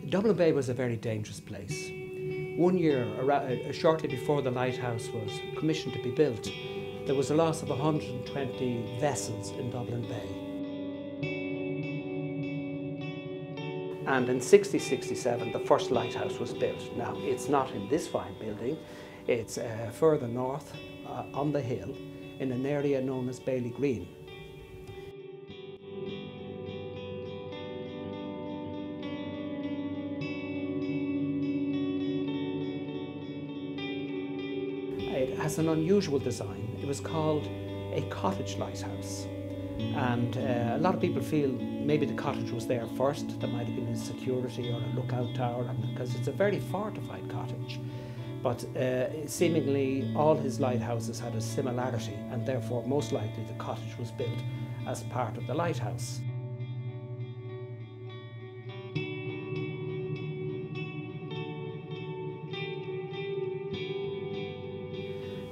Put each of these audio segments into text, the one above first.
Dublin Bay was a very dangerous place. One year, shortly before the lighthouse was commissioned to be built, there was a loss of 120 vessels in Dublin Bay. And in 60-67, the first lighthouse was built. Now, it's not in this fine building, it's further north on the hill in an area known as Bailey Green. It has an unusual design. It was called a cottage lighthouse. And a lot of people feel maybe the cottage was there first. There might have been a security or a lookout tower, because it's a very fortified cottage. But seemingly all his lighthouses had a similarity, and therefore most likely the cottage was built as part of the lighthouse.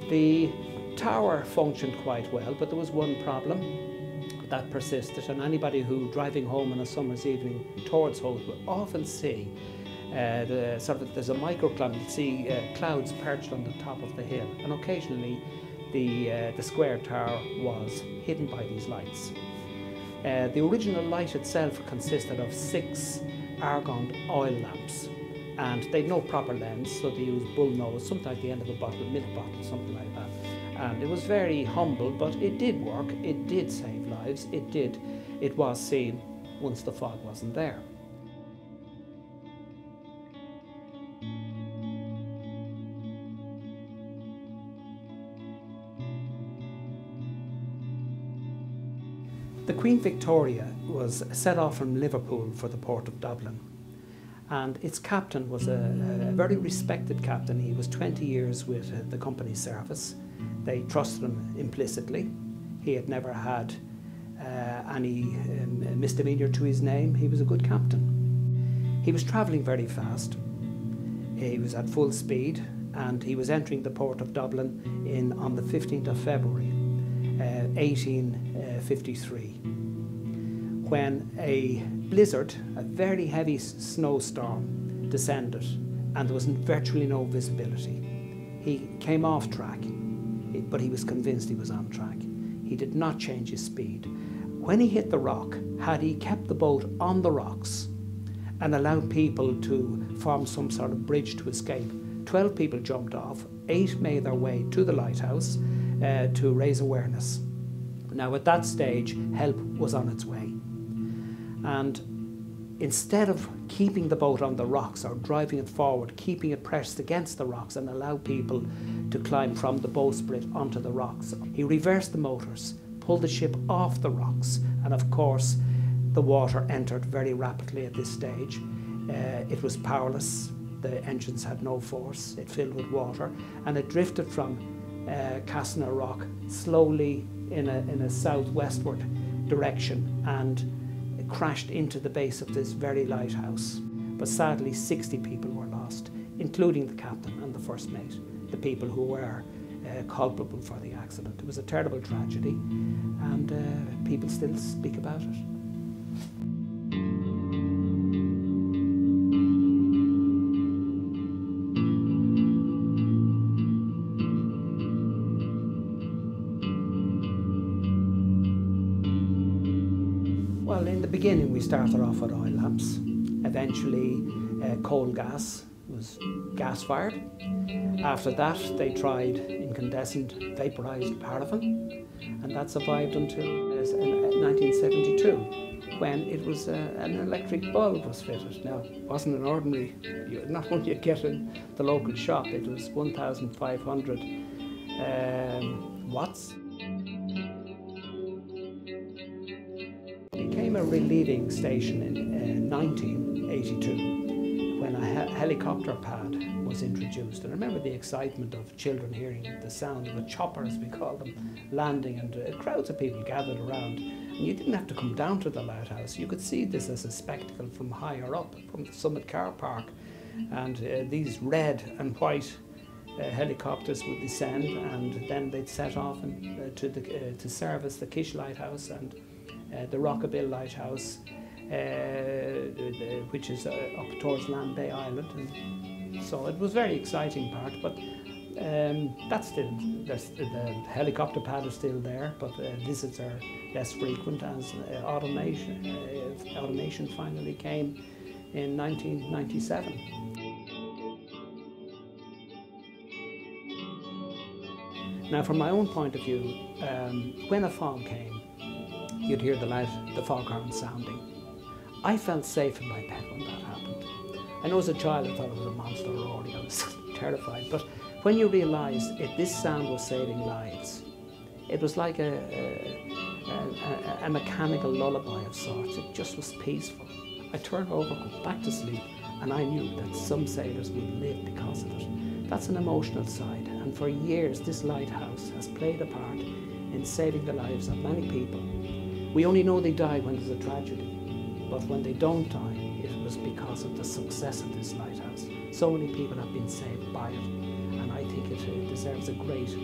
The tower functioned quite well, but there was one problem that persisted, and anybody who driving home on a summer's evening towards Howth will often see there's a microclimate. You'll see clouds perched on the top of the hill, and occasionally the square tower was hidden by these lights. The original light itself consisted of 6 argand oil lamps, and they'd no proper lens, so they used bull nose, something like the end of a bottle, a milk bottle, something like that. And it was very humble, but it did work, it did save lives, it was seen once the fog wasn't there. The Queen Victoria was set off from Liverpool for the port of Dublin, and its captain was a very respected captain. He was 20 years with the company service. They trusted him implicitly. He had never had any misdemeanour to his name. He was a good captain. He was travelling very fast. He was at full speed, and he was entering the port of Dublin on the 15th of February, 1853, when a blizzard, a very heavy snowstorm, descended, and there was virtually no visibility. He came off track, but he was convinced he was on track. He did not change his speed. When he hit the rock, had he kept the boat on the rocks and allowed people to form some sort of bridge to escape, 12 people jumped off, 8 made their way to the lighthouse to raise awareness. Now, at that stage, help was on its way. And instead of keeping the boat on the rocks or driving it forward, keeping it pressed against the rocks and allow people to climb from the bowsprit onto the rocks, he reversed the motors, pulled the ship off the rocks, and of course the water entered very rapidly at this stage. It was powerless, the engines had no force, it filled with water, and it drifted from Casna Rock slowly in a southwestward direction, and it crashed into the base of this very lighthouse. But sadly 60 people were lost, including the captain and the first mate, the people who were culpable for the accident. It was a terrible tragedy, and people still speak about it. Well, in the beginning we started off with oil lamps. Eventually coal gas was gas-fired. After that they tried incandescent vaporised paraffin, and that survived until 1972, when it was an electric bulb was fitted. Now, it wasn't an ordinary, not one you'd get in the local shop. It was 1,500 watts. It became a relieving station in 1982 when a helicopter pad was introduced. And I remember the excitement of children hearing the sound of a chopper, as we call them, landing, and crowds of people gathered around. And you didn't have to come down to the lighthouse. You could see this as a spectacle from higher up, from the Summit Car Park. And these red and white helicopters would descend, and then they'd set off to service the Kish Lighthouse and the Rockabill Lighthouse, which is up towards Land Bay Island. And so it was a very exciting part, but that's still, the helicopter pad is still there, but visits are less frequent as automation finally came in 1997. Now, from my own point of view, when a fog came, you'd hear the foghorn sounding. I felt safe in my bed when that happened. I know as a child I thought it was a monster roaring, I was terrified, but when you realise this sound was saving lives, it was like a mechanical lullaby of sorts. It just was peaceful. I turned over, go back to sleep, and I knew that some sailors would live because of it. That's an emotional side, and for years this lighthouse has played a part in saving the lives of many people. We only know they die when there's a tragedy, but when they don't die, it was because of the success of this lighthouse. So many people have been saved by it, and I think it deserves a great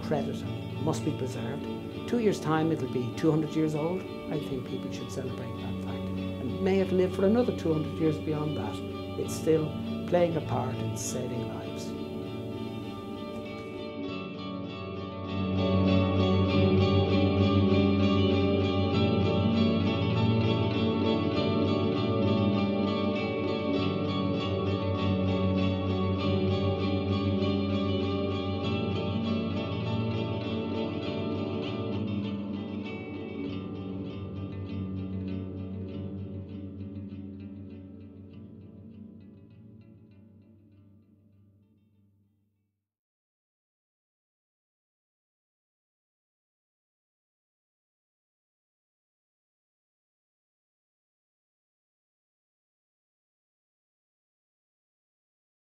credit and must be preserved. 2 years' time it'll be 200 years old. I think people should celebrate that fact, and may it live for another 200 years beyond that. It's still playing a part in saving lives.